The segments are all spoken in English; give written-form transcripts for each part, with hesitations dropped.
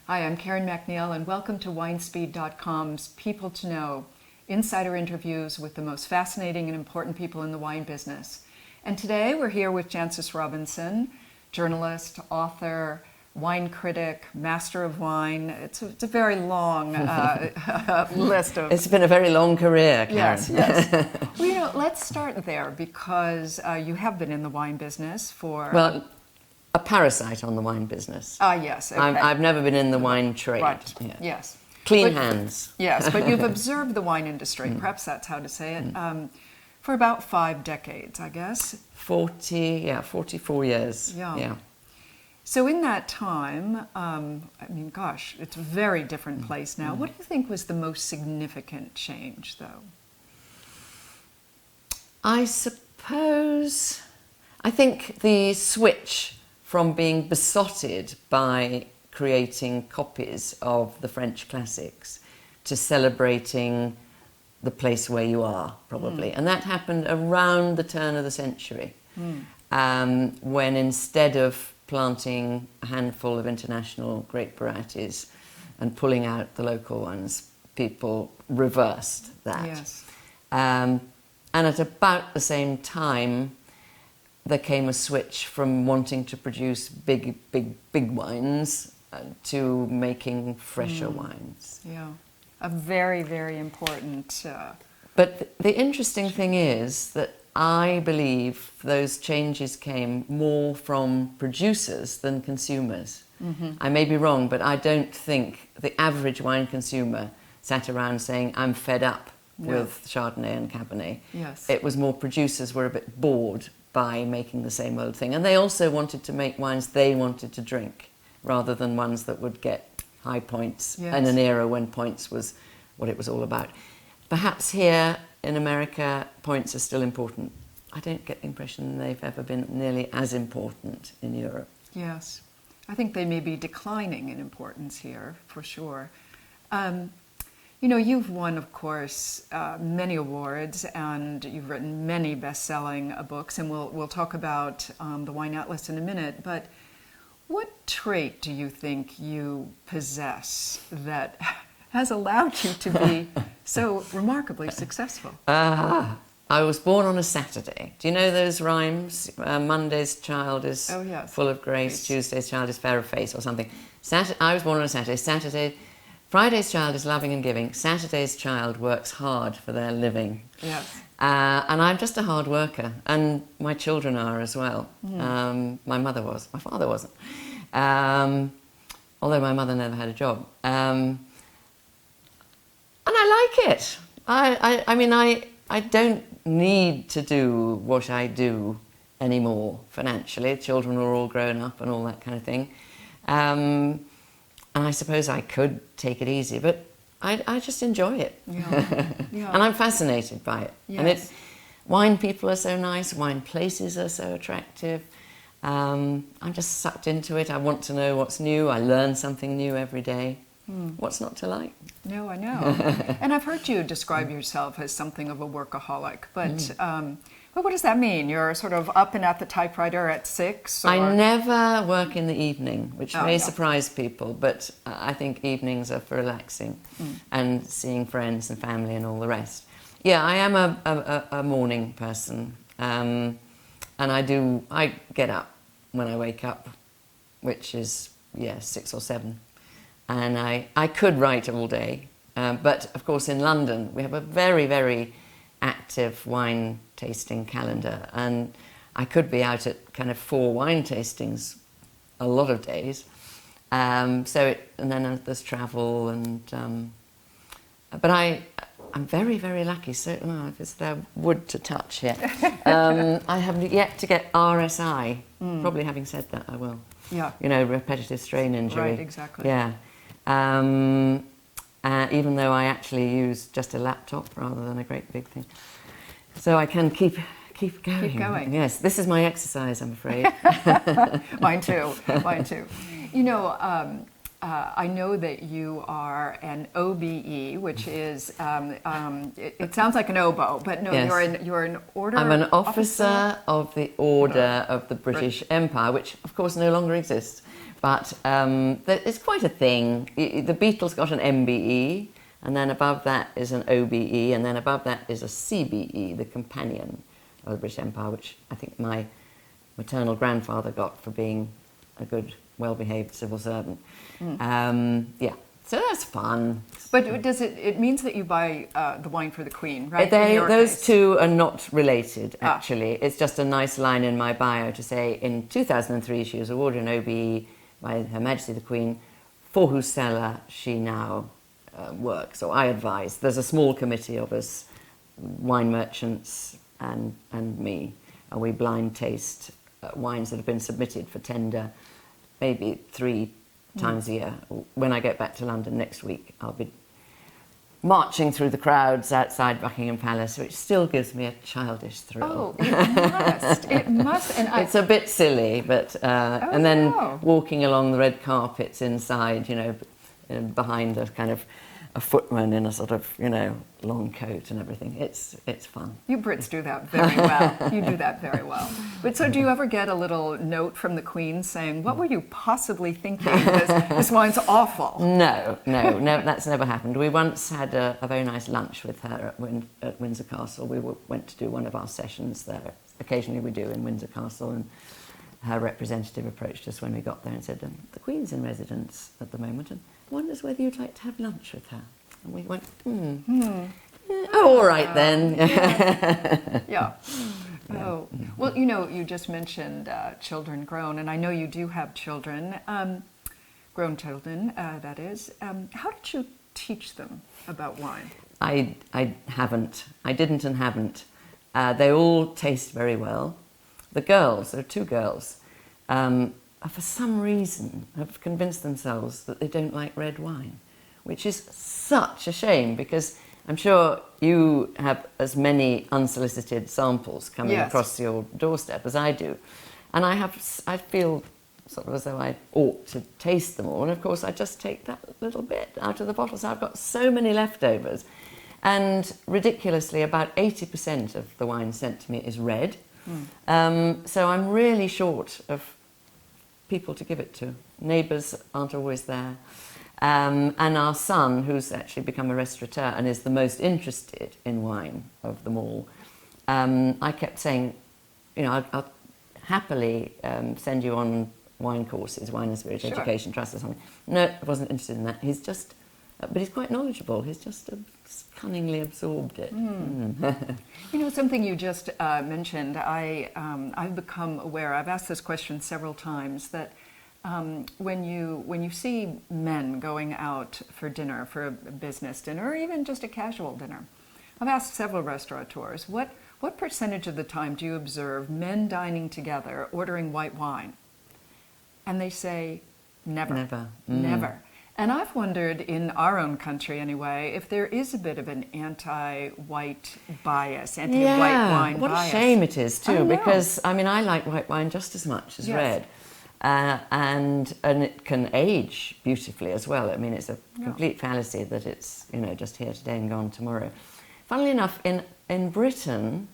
Hi, I'm Karen MacNeil, and welcome to WineSpeed.com's People to Know, insider interviews with the most fascinating and important people in the wine business. And today we're here with Jancis Robinson, journalist, author, wine critic, master of wine. It's a very long list of... It's been a very long career, Karen. Yes. Well, let's start there because you have been in the wine business for... Well, a parasite on the wine business. Yes. Okay. I've never been in the wine trade. Right, Yeah. yes. Clean hands. Yes, but you've observed the wine industry, perhaps that's how to say it, for about 5 decades, I guess. 44 years. Yeah. So in that time, it's a very different place now. What do you think was the most significant change, though? I think the switch from being besotted by creating copies of the French classics to celebrating the place where you are, probably. And that happened around the turn of the century, when instead of planting a handful of international grape varieties and pulling out the local ones, people reversed that. Yes. And at about the same time, there came a switch from wanting to produce big wines to making fresher wines. Yeah, a very, very important... But the interesting thing is that I believe those changes came more from producers than consumers. I may be wrong, but I don't think the average wine consumer sat around saying, I'm fed up with Chardonnay and Cabernet. Yes. It was more producers were a bit bored by making the same old thing. And they also wanted to make wines they wanted to drink, rather than ones that would get high points in an era when points was what it was all about. Perhaps here in America, points are still important. I don't get the impression they've ever been nearly as important in Europe. Yes. I think they may be declining in importance here, for sure. You've won, of course, many awards, and you've written many best-selling books, and we'll talk about the Wine Atlas in a minute. But what trait do you think you possess that has allowed you to be so remarkably successful? I was born on a Saturday. Do you know those rhymes? Monday's child is full of grace, Tuesday's child is fair of face, or something. I was born on a Saturday. Friday's child is loving and giving. Saturday's child works hard for their living. Yes. And I'm just a hard worker, and my children are as well. My mother was. My father wasn't. Although my mother never had a job. And I like it. I don't need to do what I do anymore financially. Children are all grown up and all that kind of thing. And I suppose I could take it easy, but I just enjoy it. Yeah. And I'm fascinated by it. Yes. And wine people are so nice, wine places are so attractive. I'm just sucked into it. I want to know what's new. I learn something new every day. What's not to like? No, I know. And I've heard you describe yourself as something of a workaholic, but what does that mean? You're sort of up and at the typewriter at 6? Or? I never work in the evening, which may surprise people, but I think evenings are for relaxing and seeing friends and family and all the rest. Yeah, I am a morning person, and I get up when I wake up, which is 6 or 7, and I could write all day, but of course in London we have a very, very active wine tasting calendar, and I could be out at kind of 4 wine tastings a lot of days. And then there's travel, and but I'm very, very lucky. So if it's there wood to touch here. I have yet to get RSI. Probably having said that, I will. Yeah. Repetitive strain injury. Right, exactly. Yeah. Even though I actually use just a laptop rather than a great big thing. So I can keep going. Keep going. Yes, this is my exercise, I'm afraid. Mine too. I know that you are an OBE, which is, it sounds like an oboe, but no, yes. you're an order. I'm an officer of the Order of the British Empire, which of course no longer exists. But it's quite a thing. The Beatles got an MBE, and then above that is an OBE, and then above that is a CBE, the Companion of the British Empire, which I think my maternal grandfather got for being a good, well-behaved civil servant. Yeah, so that's fun. But it means that you buy the wine for the Queen, right? Those two are not related, actually. It's just a nice line in my bio to say, in 2003 she was awarded an OBE by Her Majesty the Queen, for whose cellar she now works. So I advise. There's a small committee of us, wine merchants and me, and we blind taste wines that have been submitted for tender maybe 3 times a year. When I get back to London next week, I'll be marching through the crowds outside Buckingham Palace, which still gives me a childish thrill. Oh, it must. It must. And it's a bit silly, but and then walking along the red carpets inside, you know, behind a kind of a footman in a sort of, you know, long coat and everything. It's fun. You Brits do that very well. You do that very well. But so do you ever get a little note from the Queen saying, what were you possibly thinking? This wine's awful. No, that's never happened. We once had a very nice lunch with her at Windsor Castle. We went to do one of our sessions there. Occasionally we do in Windsor Castle, and her representative approached us when we got there and said, the Queen's in residence at the moment and wonders whether you'd like to have lunch with her. And we went, oh, all right then. Yeah. Oh, well, you know, you just mentioned children grown, and I know you do have children, grown children, that is. How did you teach them about wine? I haven't. I didn't and haven't. They all taste very well. The girls, there are 2 girls, for some reason have convinced themselves that they don't like red wine, which is such a shame, because I'm sure you have as many unsolicited samples coming across your doorstep as I do. And I feel sort of as though I ought to taste them all. And of course I just take that little bit out of the bottle. So I've got so many leftovers. And ridiculously, about 80% of the wine sent to me is red. So I'm really short of people to give it to. Neighbours aren't always there. And our son, who's actually become a restaurateur and is the most interested in wine of them all, I kept saying, you know, I'll happily send you on wine courses, Wine and Spirit Education Trust or something. No, I wasn't interested in that. He's just, but he's quite knowledgeable. He's just cunningly absorbed it. You know, something you just mentioned, I've become aware, I've asked this question several times, that when you see men going out for dinner, for a business dinner, or even just a casual dinner, I've asked several restaurateurs, what percentage of the time do you observe men dining together ordering white wine? And they say, never. Never. Never. And I've wondered, in our own country anyway, if there is a bit of an anti-white bias, anti-white wine bias. What a shame it is too, because I mean I like white wine just as much as red. And it can age beautifully as well. I mean, it's a complete fallacy that it's, you know, just here today and gone tomorrow. Funnily enough, in Britain,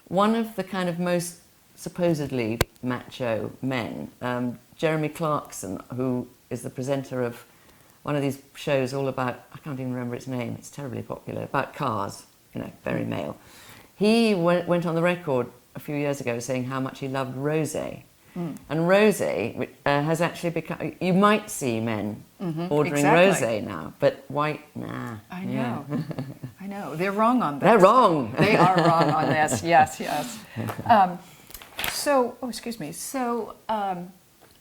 one of the kind of most supposedly macho men, Jeremy Clarkson, who is the presenter of one of these shows all about, I can't even remember its name, it's terribly popular, about cars, you know, very male. He went on the record a few years ago saying how much he loved rosé. And rosé has actually become, you might see men ordering rosé now, but white, nah. I know, I know. They're wrong on this. They're wrong. They are wrong on this, yes. So,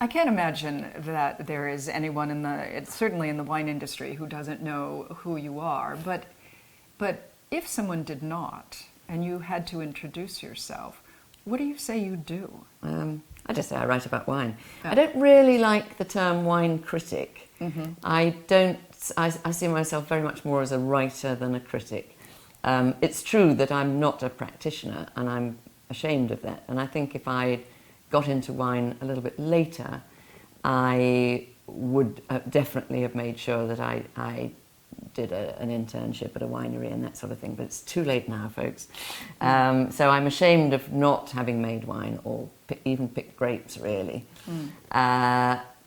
I can't imagine that there is anyone certainly in the wine industry, who doesn't know who you are, but if someone did not, and you had to introduce yourself, what do you say you do? I just say I write about wine. I don't really like the term wine critic. I see myself very much more as a writer than a critic. It's true that I'm not a practitioner, and I'm ashamed of that. And I think if I got into wine a little bit later, I would definitely have made sure that I did an internship at a winery and that sort of thing, but it's too late now, folks. So I'm ashamed of not having made wine or even picked grapes, really.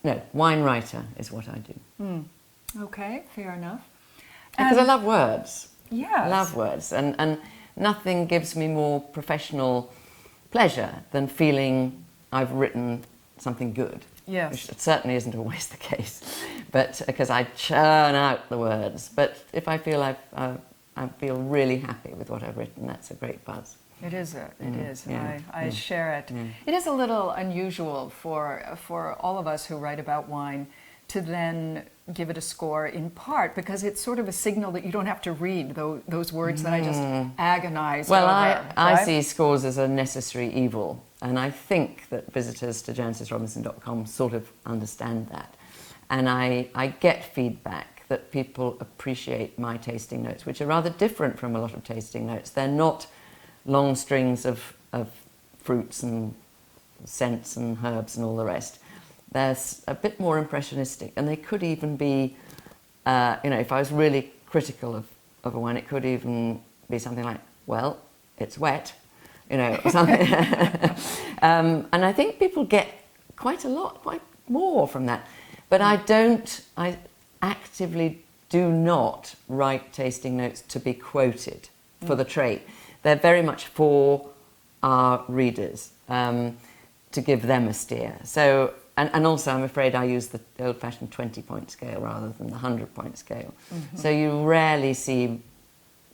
no, wine writer is what I do. Okay, fair enough. Because I love words. Yes. I love words. And nothing gives me more professional pleasure than feeling I've written something good. Yes. Which certainly isn't always the case, but because I churn out the words. But if I feel I feel really happy with what I've written, that's a great buzz. It is. It is. Yeah. I share it. It is a little unusual for all of us who write about wine to then give it a score, in part because it's sort of a signal that you don't have to read those words that I just agonized well, over. I see scores as a necessary evil, and I think that visitors to jancisrobinson.com sort of understand that. And I get feedback that people appreciate my tasting notes, which are rather different from a lot of tasting notes. They're not long strings of fruits and scents and herbs and all the rest. They're a bit more impressionistic, and they could even be, if I was really critical of a wine, it could even be something like, well, it's wet, or something. And I think people get quite more from that. But I actively do not write tasting notes to be quoted for the trade. They're very much for our readers, to give them a steer. So, and also I'm afraid I use the old-fashioned 20-point scale rather than the 100-point scale. So you rarely see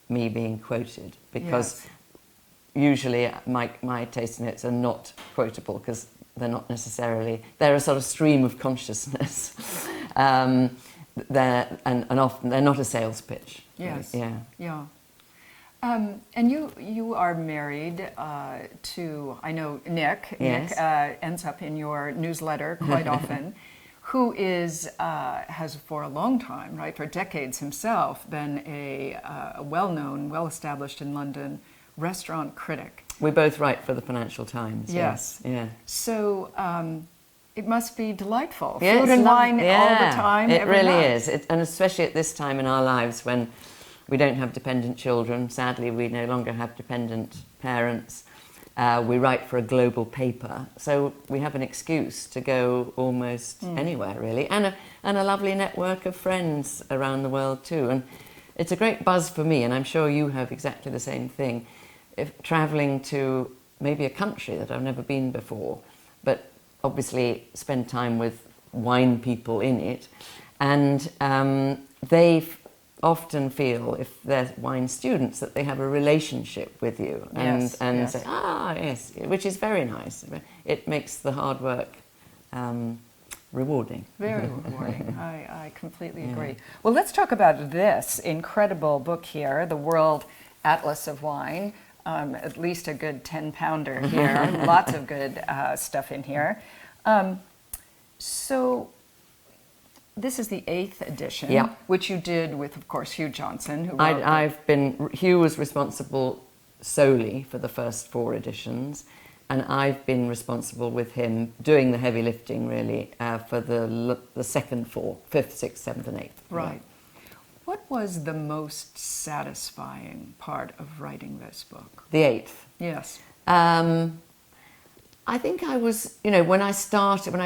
me being quoted because usually my tasting notes are not quotable because they're not necessarily, they're a sort of stream of consciousness. And often they're not a sales pitch. Yes. Yeah. And you are married to, I know, Nick. Yes. Nick ends up in your newsletter quite often, who has for a long time, right, for decades himself, been a well-known, well-established in London restaurant critic. We both write for the Financial Times. Yes. Yeah. So it must be delightful. Yeah, Food and wine all the time. It every really night. is. And especially at this time in our lives when we don't have dependent children. Sadly, we no longer have dependent parents. We write for a global paper, so we have an excuse to go almost anywhere, really, and a lovely network of friends around the world too. And it's a great buzz for me, and I'm sure you have exactly the same thing. If travelling to maybe a country that I've never been before, but obviously spend time with wine people in it, and they often feel, if they're wine students, that they have a relationship with you and say, yes, which is very nice. It makes the hard work rewarding. Very rewarding. I completely agree. Well, let's talk about this incredible book here, The World Atlas of Wine. At least a good 10-pounder here. Lots of good stuff in here. So this is the 8th edition, which you did with, of course, Hugh Johnson. Who Hugh was responsible solely for the first 4 editions, and I've been responsible with him doing the heavy lifting, really, for the second 4, 5th, 6th, 7th, and 8th. Right. What was the most satisfying part of writing this book? The 8th. Yes. I think I was, when I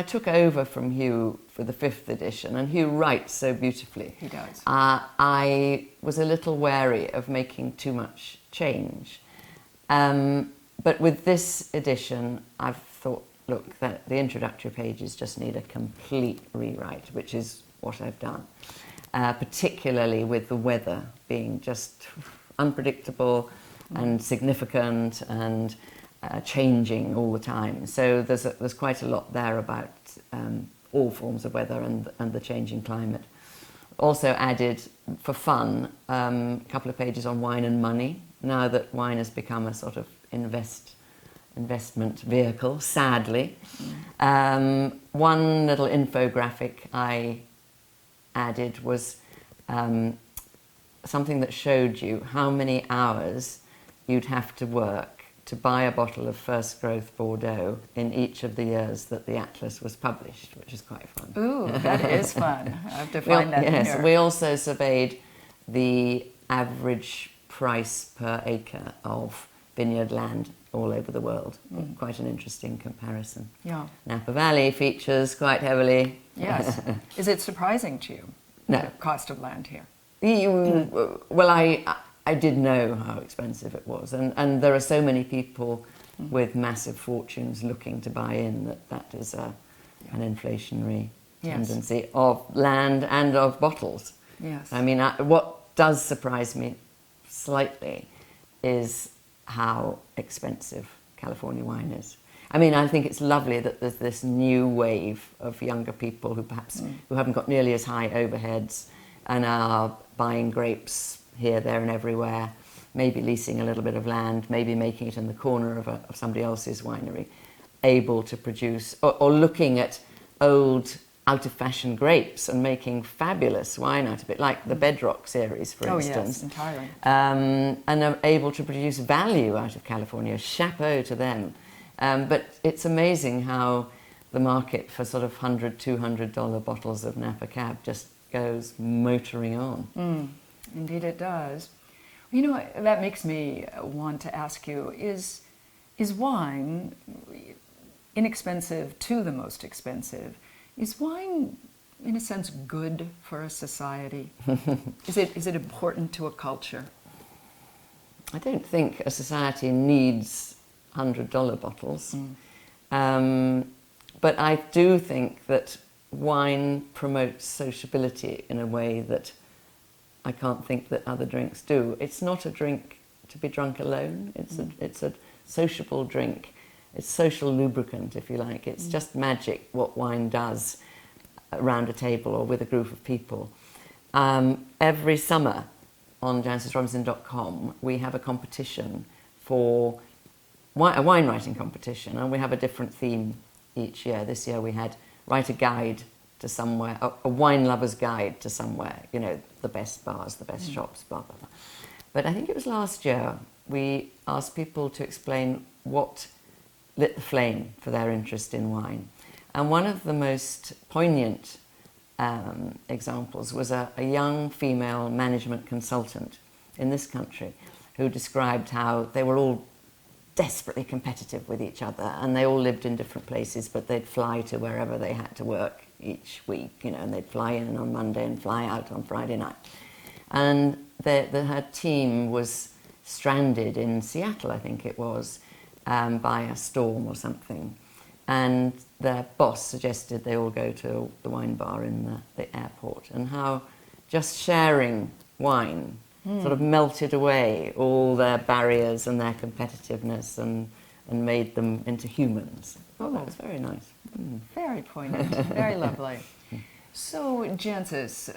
took over from Hugh for the 5th edition, and Hugh writes so beautifully. He does. I was a little wary of making too much change. But with this edition, I've thought, look, that the introductory pages just need a complete rewrite, which is what I've done. Particularly with the weather being just unpredictable and significant and changing all the time. So there's quite a lot there about all forms of weather and the changing climate. Also added, for fun, a couple of pages on wine and money, now that wine has become a sort of investment vehicle, sadly. One little infographic I added was something that showed you how many hours you'd have to work to buy a bottle of first growth Bordeaux in each of the years that the Atlas was published, which is quite fun. Ooh, that is fun. I have to find that in here. We also surveyed the average price per acre of vineyard land all over the world. Quite an interesting comparison. Yeah. Napa Valley features quite heavily. Yes. Is it surprising to you, No. the cost of land here? Well, I did know how expensive it was, and there are so many people with massive fortunes looking to buy in that is an inflationary tendency of land and of bottles. Yes. I mean, what does surprise me slightly is how expensive California wine is. I mean, I think it's lovely that there's this new wave of younger people who perhaps who haven't got nearly as high overheads and are buying grapes here, there and everywhere, maybe leasing a little bit of land, maybe making it in the corner of somebody else's winery, able to produce, or looking at old out-of-fashion grapes and making fabulous wine out of it, like the Bedrock series, for instance. Yes, entirely. And are able to produce value out of California. Chapeau to them. But it's amazing how the market for sort of $100, $200 bottles of Napa Cab just goes motoring on. Indeed it does. You know, that makes me want to ask you, is wine inexpensive to the most expensive? Is wine, in a sense, good for a society? Is it important to a culture? I don't think a society needs $100 bottles. But I do think that wine promotes sociability in a way that I can't think that other drinks do. It's not a drink to be drunk alone. It's a sociable drink. It's social lubricant, if you like. It's just magic what wine does around a table or with a group of people. Every summer on jancisrobinson.com we have a competition for a wine writing competition, and we have a different theme each year. This year we had write a guide to somewhere, a wine lover's guide to somewhere, you know, the best bars, the best shops, blah, blah, blah. But I think it was last year we asked people to explain what lit the flame for their interest in wine. And one of the most poignant examples was a young female management consultant in this country who described how they were all desperately competitive with each other, and they all lived in different places, but they'd fly to wherever they had to work each week, you know, and they'd fly in on Monday and fly out on Friday night. And her team was stranded in Seattle, I think it was, by a storm or something. And their boss suggested they all go to the wine bar in the airport, and how just sharing wine sort of melted away all their barriers and their competitiveness and made them into humans. Oh, that was very nice. Very poignant, very lovely. So, Jancis,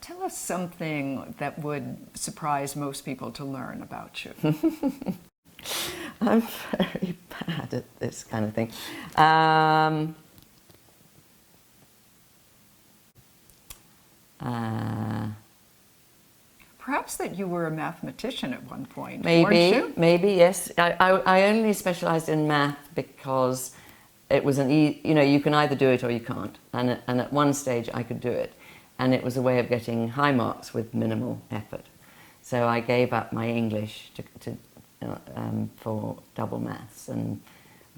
tell us something that would surprise most people to learn about you. I'm very bad at this kind of thing. Perhaps that you were a mathematician at one point, Maybe, weren't you? maybe, yes. I only specialised in math because it was you know, you can either do it or you can't. And at one stage I could do it. And it was a way of getting high marks with minimal effort. So I gave up my English for double maths. And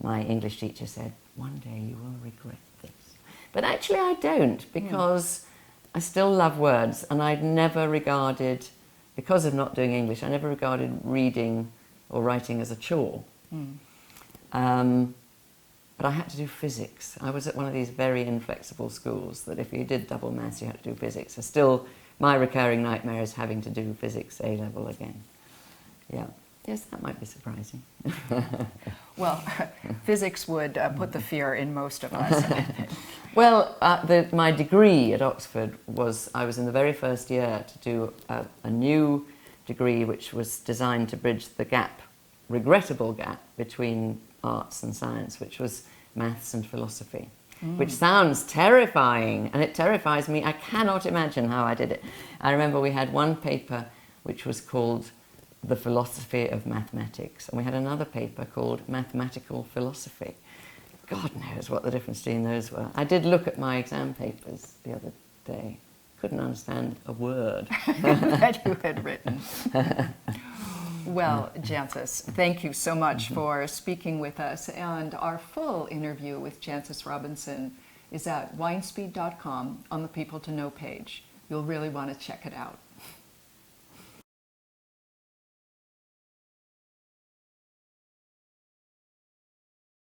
my English teacher said, one day you will regret this. But actually I don't, because I still love words, and I'd never regarded, because of not doing English, I never regarded reading or writing as a chore. But I had to do physics. I was at one of these very inflexible schools that if you did double maths, you had to do physics. So still, my recurring nightmare is having to do physics A-level again. Yeah. Yes, that might be surprising. Well, physics would put the fear in most of us. Well, my degree at Oxford was, I was in the very first year to do a new degree which was designed to bridge the gap, regrettable gap, between arts and science, which was maths and philosophy, which sounds terrifying, and it terrifies me. I cannot imagine how I did it. I remember we had one paper which was called The Philosophy of Mathematics, and we had another paper called Mathematical Philosophy. God knows what the difference between those were. I did look at my exam papers the other day. Couldn't understand a word that you had written. Well, Jancis, thank you so much for speaking with us. And our full interview with Jancis Robinson is at winespeed.com on the People to Know page. You'll really want to check it out.